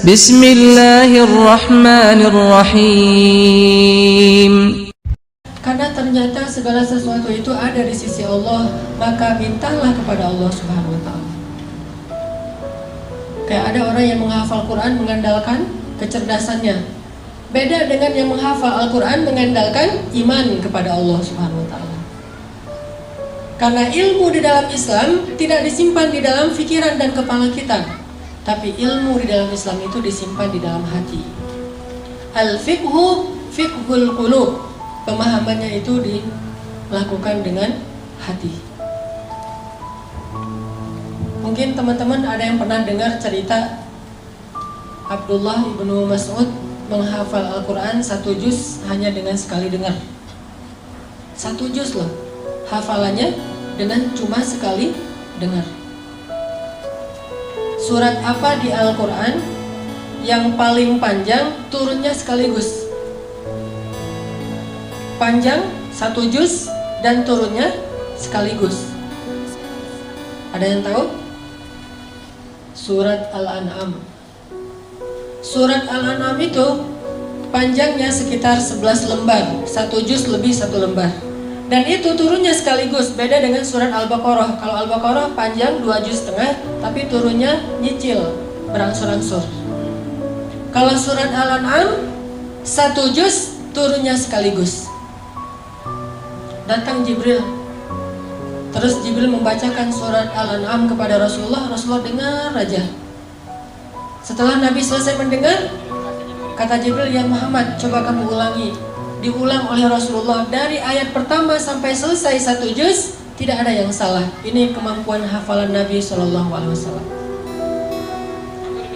Bismillahirrahmanirrahim. Karena ternyata segala sesuatu itu ada di sisi Allah, maka mintalah kepada Allah Subhanahu wa Ta'ala. Kayak ada orang yang menghafal Quran mengandalkan kecerdasannya, beda dengan yang menghafal Al-Quran mengandalkan iman kepada Allah Subhanahu wa Ta'ala. Karena ilmu di dalam Islam tidak disimpan di dalam pikiran dan kepala kita, tapi ilmu di dalam Islam itu disimpan di dalam hati. Al-fiqhu fiqhul qulub, pemahamannya itu dilakukan dengan hati. Mungkin teman-teman ada yang pernah dengar cerita Abdullah ibnu Mas'ud menghafal Al-Quran 1 juz hanya dengan sekali dengar. 1 juz loh, hafalannya dengan cuma sekali dengar. Surat apa di Al-Quran yang paling panjang turunnya sekaligus? Panjang 1 juz dan turunnya sekaligus. Ada yang tahu? Surat Al-An'am. Surat Al-An'am itu panjangnya sekitar 11 lembar, 1 juz lebih 1 lembar. Dan itu turunnya sekaligus, beda dengan surat Al-Baqarah. Kalau Al-Baqarah panjang 2 juz setengah, tapi turunnya nyicil, berangsur-angsur. Kalau surat Al-An'am 1 juz turunnya sekaligus. Datang Jibril, terus Jibril membacakan surat Al-An'am kepada Rasulullah. Rasulullah dengar aja. Setelah Nabi selesai mendengar, kata Jibril, "Ya Muhammad, coba kamu ulangi." Diulang oleh Rasulullah dari ayat pertama sampai selesai 1 juz, tidak ada yang salah. Ini kemampuan hafalan Nabi SAW.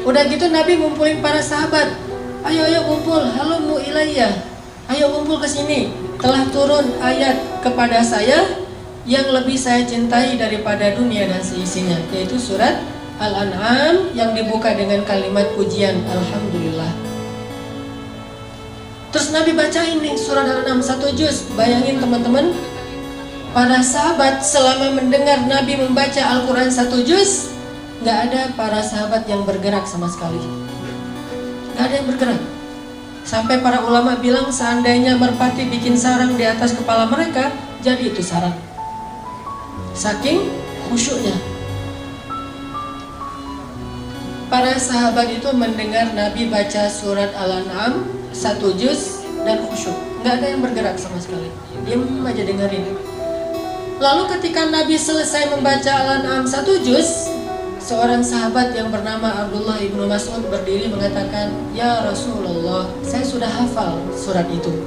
Udah gitu Nabi ngumpulin para sahabat. Ayo kumpul, halumu ilayya. Ayo kumpul ke sini. Telah turun ayat kepada saya yang lebih saya cintai daripada dunia dan seisinya, yaitu surat Al-An'am yang dibuka dengan kalimat pujian Alhamdulillah. Terus Nabi bacain nih surat Al-An'am 1 juz. Bayangin teman-teman, para sahabat selama mendengar Nabi membaca Al-Quran 1 juz, gak ada para sahabat yang bergerak sama sekali. Gak ada yang bergerak. Sampai para ulama bilang seandainya merpati bikin sarang di atas kepala mereka, jadi itu sarang. Saking khusyuknya. Para sahabat itu mendengar Nabi baca surat Al-An'am 1 juz dan khusyuk. Gak ada yang bergerak sama sekali. Diam aja dengerin. Lalu ketika Nabi selesai membaca Al-An'am 1 juz, seorang sahabat yang bernama Abdullah ibnu Mas'ud berdiri mengatakan, "Ya Rasulullah, saya sudah hafal surat itu."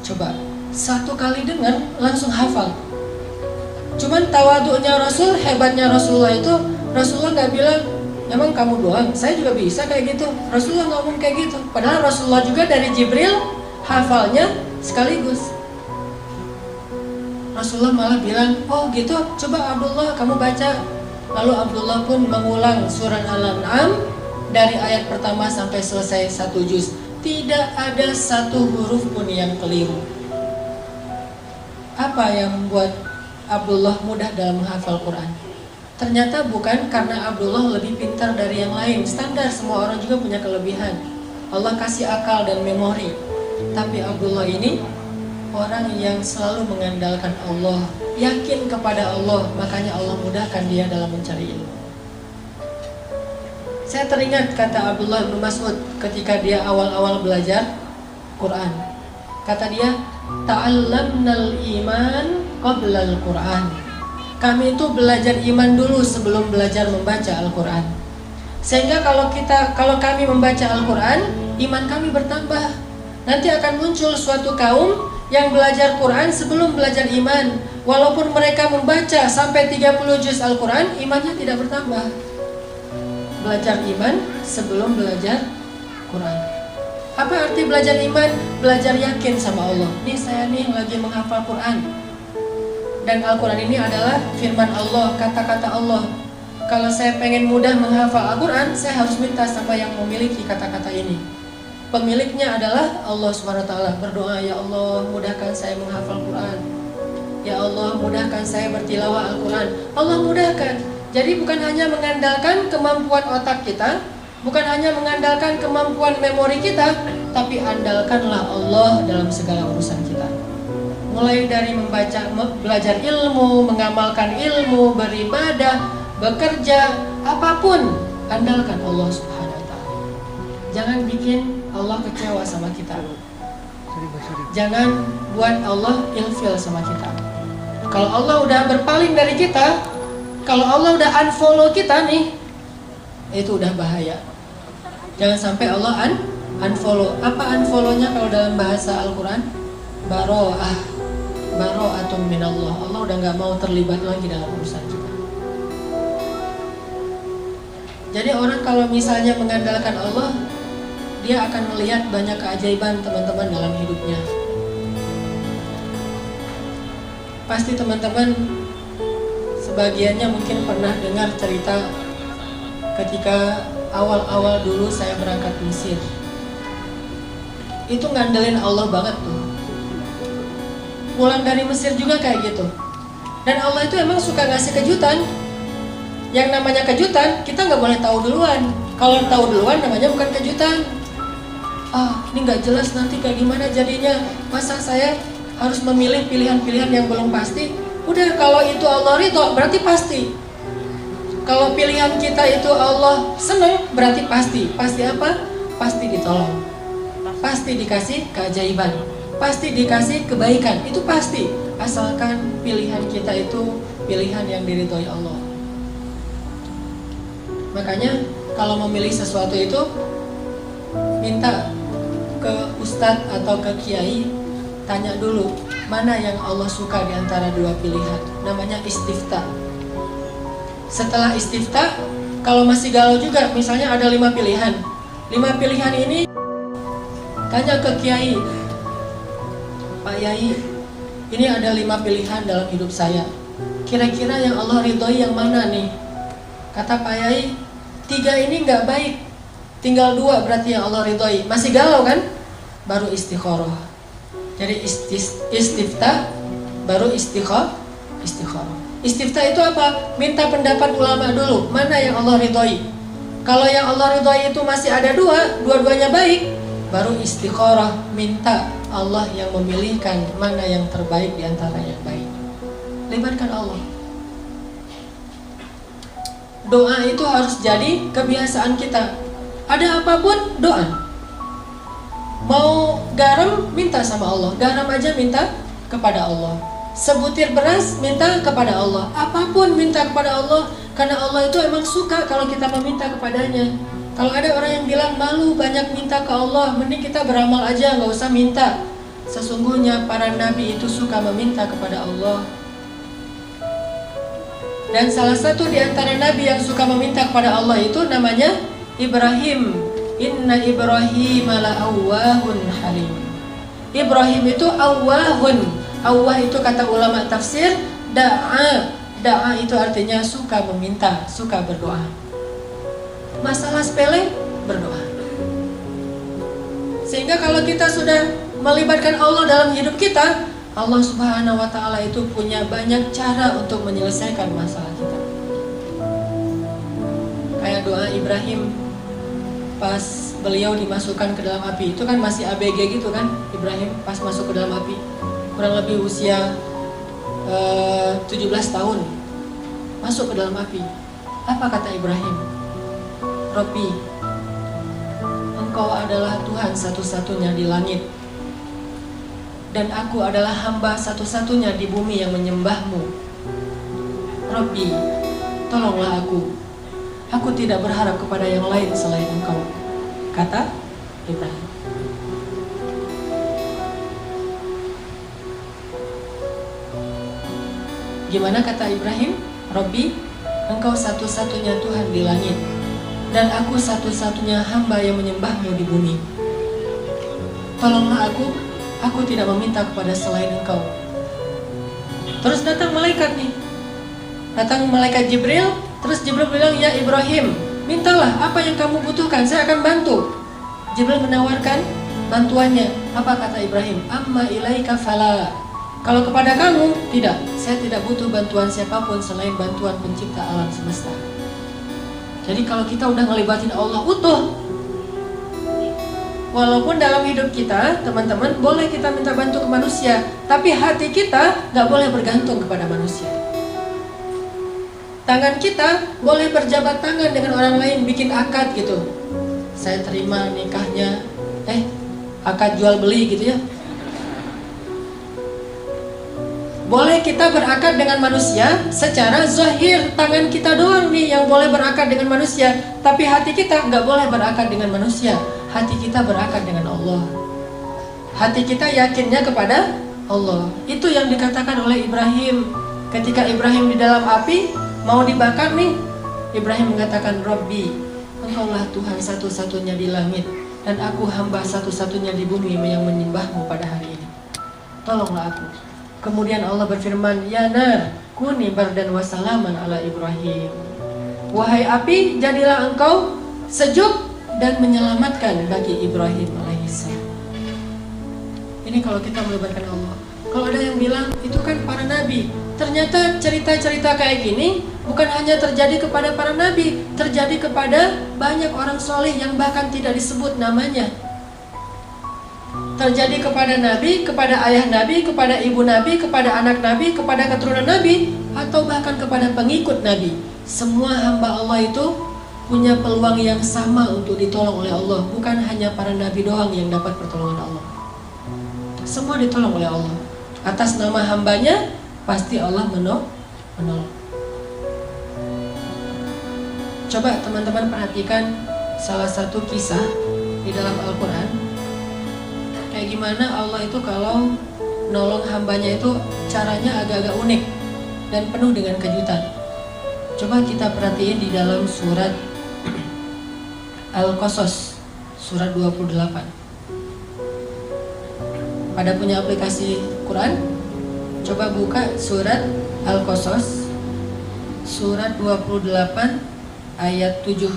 Coba, 1 kali dengar langsung hafal. Cuman tawaduknya Rasul, hebatnya Rasulullah itu, Rasulullah gak bilang, "Emang kamu doang? Saya juga bisa kayak gitu." Rasulullah ngomong kayak gitu. Padahal Rasulullah juga dari Jibril hafalnya sekaligus. Rasulullah malah bilang, "Oh gitu, coba Abdullah kamu baca." Lalu Abdullah pun mengulang surat Al-An'am dari ayat pertama sampai selesai 1 juz. Tidak ada 1 huruf pun yang keliru. Apa yang membuat Abdullah mudah dalam menghafal Quran? Ternyata bukan karena Abdullah lebih pintar dari yang lain. Standar, semua orang juga punya kelebihan. Allah kasih akal dan memori. Tapi Abdullah ini orang yang selalu mengandalkan Allah, yakin kepada Allah, makanya Allah mudahkan dia dalam mencari ilmu. Saya teringat kata Abdullah bin Mas'ud ketika dia awal-awal belajar Quran. Kata dia, "Ta'allamnal iman qablal Quran." Kami itu belajar iman dulu sebelum belajar membaca Al-Quran. Sehingga kalau kami membaca Al-Quran, iman kami bertambah. Nanti akan muncul suatu kaum yang belajar Quran sebelum belajar iman. Walaupun mereka membaca sampai 30 juz Al-Quran, imannya tidak bertambah. Belajar iman sebelum belajar Quran. Apa arti belajar iman? Belajar yakin sama Allah. Nih saya nih lagi menghafal Quran. Dan Al-Quran ini adalah firman Allah, kata-kata Allah. Kalau saya pengen mudah menghafal Al-Quran, saya harus minta sama yang memiliki kata-kata ini. Pemiliknya adalah Allah SWT. Berdoa, "Ya Allah, mudahkan saya menghafal Quran. Ya Allah, mudahkan saya bertilawah Al-Quran." Allah mudahkan. Jadi bukan hanya mengandalkan kemampuan otak kita, Bukan hanya mengandalkan kemampuan memori kita, tapi andalkanlah Allah dalam segala urusan kita. Mulai dari belajar ilmu, mengamalkan ilmu, beribadah, bekerja, apapun, andalkan Allah Subhanahu wa Ta'ala. Jangan bikin Allah kecewa sama kita. Jangan buat Allah ilfil sama kita. Kalau Allah udah berpaling dari kita, kalau Allah udah unfollow kita nih, itu udah bahaya. Jangan sampai Allah unfollow. Apa unfollow-nya kalau dalam bahasa Al-Quran? Baro'atun minallah. Allah udah gak mau terlibat lagi dalam urusan kita. Jadi orang kalau misalnya mengandalkan Allah, dia akan melihat banyak keajaiban teman-teman dalam hidupnya. Pasti teman-teman sebagiannya mungkin pernah dengar cerita ketika awal-awal dulu saya berangkat Mesir. Itu ngandelin Allah banget tuh. Pulang dari Mesir juga kayak gitu. Dan Allah itu emang suka ngasih kejutan. Yang namanya kejutan, kita nggak boleh tahu duluan. Kalau tahu duluan namanya bukan kejutan. Ini nggak jelas nanti kayak gimana jadinya. Masa saya harus memilih pilihan-pilihan yang belum pasti? Udah, kalau itu Allah ridho, berarti pasti. Kalau pilihan kita itu Allah senang, berarti pasti. Pasti apa? Pasti ditolong. Pasti dikasih keajaiban. Pasti dikasih kebaikan. Itu pasti. Asalkan pilihan kita itu pilihan yang diridhoi Allah. Makanya kalau memilih sesuatu itu, minta ke ustadz atau ke kiai, tanya dulu mana yang Allah suka di antara dua pilihan. Namanya istifta. Setelah istifta, kalau masih galau juga, misalnya ada 5 pilihan. 5 pilihan ini tanya ke kiai, Pak Yai, ini ada 5 pilihan dalam hidup saya. Kira-kira yang Allah ridhoi yang mana nih? Kata Pak Yai, 3 ini nggak baik, tinggal 2 berarti yang Allah ridhoi. Masih galau kan? Baru istikharah. Jadi istifta, baru istikharah. Istifta itu apa? Minta pendapat ulama dulu, mana yang Allah ridhoi. Kalau yang Allah ridhoi itu masih ada 2, dua-duanya baik, baru istikharah, minta Allah yang memilihkan mana yang terbaik di antara yang baik. Libatkan Allah. Doa itu harus jadi kebiasaan kita. Ada apapun, doa. Mau garam, minta sama Allah. Garam aja minta kepada Allah. Sebutir beras, minta kepada Allah. Apapun minta kepada Allah. Karena Allah itu emang suka kalau kita meminta kepadanya. Kalau ada orang yang bilang malu banyak minta ke Allah, mending kita beramal aja, gak usah minta. Sesungguhnya para nabi itu suka meminta kepada Allah. Dan salah satu di antara nabi yang suka meminta kepada Allah itu namanya Ibrahim. Inna Ibrahim la'awwahun halim. Ibrahim itu awwahun. Awwah itu kata ulama tafsir, da'a itu artinya suka meminta, suka berdoa. Masalah sepele, berdoa. Sehingga kalau kita sudah melibatkan Allah dalam hidup kita, Allah Subhanahu wa Ta'ala itu punya banyak cara untuk menyelesaikan masalah kita. Kayak doa Ibrahim pas beliau dimasukkan ke dalam api, itu kan masih ABG gitu kan, Ibrahim pas masuk ke dalam api, kurang lebih usia 17 tahun, masuk ke dalam api. Apa kata Ibrahim? Robbi, Engkau adalah Tuhan satu-satunya di langit, dan aku adalah hamba satu-satunya di bumi yang menyembahmu. Robbi, tolonglah aku. Aku tidak berharap kepada yang lain selain Engkau, kata Ibrahim. Gimana kata Ibrahim? Robbi, Engkau satu-satunya Tuhan di langit, dan aku satu-satunya hamba yang menyembahmu di bumi. Tolonglah aku tidak meminta kepada selain Engkau. Terus datang malaikat nih. Datang malaikat Jibril, terus Jibril bilang, ya Ibrahim, mintalah apa yang kamu butuhkan, saya akan bantu. Jibril menawarkan bantuannya. Apa kata Ibrahim? Amma ilaika fala. Kalau kepada kamu, tidak. Saya tidak butuh bantuan siapapun selain bantuan pencipta alam semesta. Jadi kalau kita udah ngelibatin Allah utuh, walaupun dalam hidup kita, teman-teman, boleh kita minta bantu ke manusia, tapi hati kita gak boleh bergantung kepada manusia. Tangan kita boleh berjabat tangan dengan orang lain, bikin akad gitu. Saya terima nikahnya, akad jual beli gitu ya. Boleh kita berakad dengan manusia secara zahir, tangan kita doang nih yang boleh berakad dengan manusia, tapi hati kita nggak boleh berakad dengan manusia. Hati kita berakad dengan Allah. Hati kita yakinnya kepada Allah. Itu yang dikatakan oleh Ibrahim. Ketika Ibrahim di dalam api mau dibakar nih, Ibrahim mengatakan, Rabbi, Engkaulah Tuhan satu-satunya di langit, dan aku hamba satu-satunya di bumi yang menyembahmu pada hari ini. Tolonglah aku. Kemudian Allah berfirman, Ya nar, kuni bardan wa salaman ala Ibrahim. Wahai api, jadilah engkau sejuk dan menyelamatkan bagi Ibrahim alaihissalam. Ini kalau kita melibatkan Allah. Kalau ada yang bilang, itu kan para nabi. Ternyata cerita-cerita kayak gini bukan hanya terjadi kepada para nabi, terjadi kepada banyak orang soleh yang bahkan tidak disebut namanya. Terjadi kepada nabi, kepada ayah nabi, kepada ibu nabi, kepada anak nabi, kepada keturunan nabi, atau bahkan kepada pengikut nabi. Semua hamba Allah itu punya peluang yang sama untuk ditolong oleh Allah. Bukan hanya para nabi doang yang dapat pertolongan Allah. Semua ditolong oleh Allah. Atas nama hambanya, pasti Allah menolong. Coba teman-teman perhatikan salah satu kisah di dalam Al-Quran. Kayak gimana Allah itu kalau nolong hambanya itu caranya agak-agak unik dan penuh dengan kejutan. Coba kita perhatiin di dalam surat Al-Qasas, surat 28. Pada punya aplikasi Quran? Coba buka surat Al-Qasas, surat 28 ayat 7.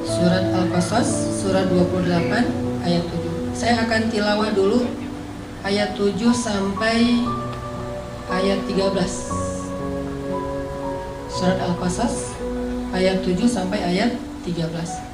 Surat Al-Qasas, surat 28 ayat 7. Saya akan tilawah dulu ayat 7 sampai ayat 13. Surat Al-Qasas ayat 7 sampai ayat 13.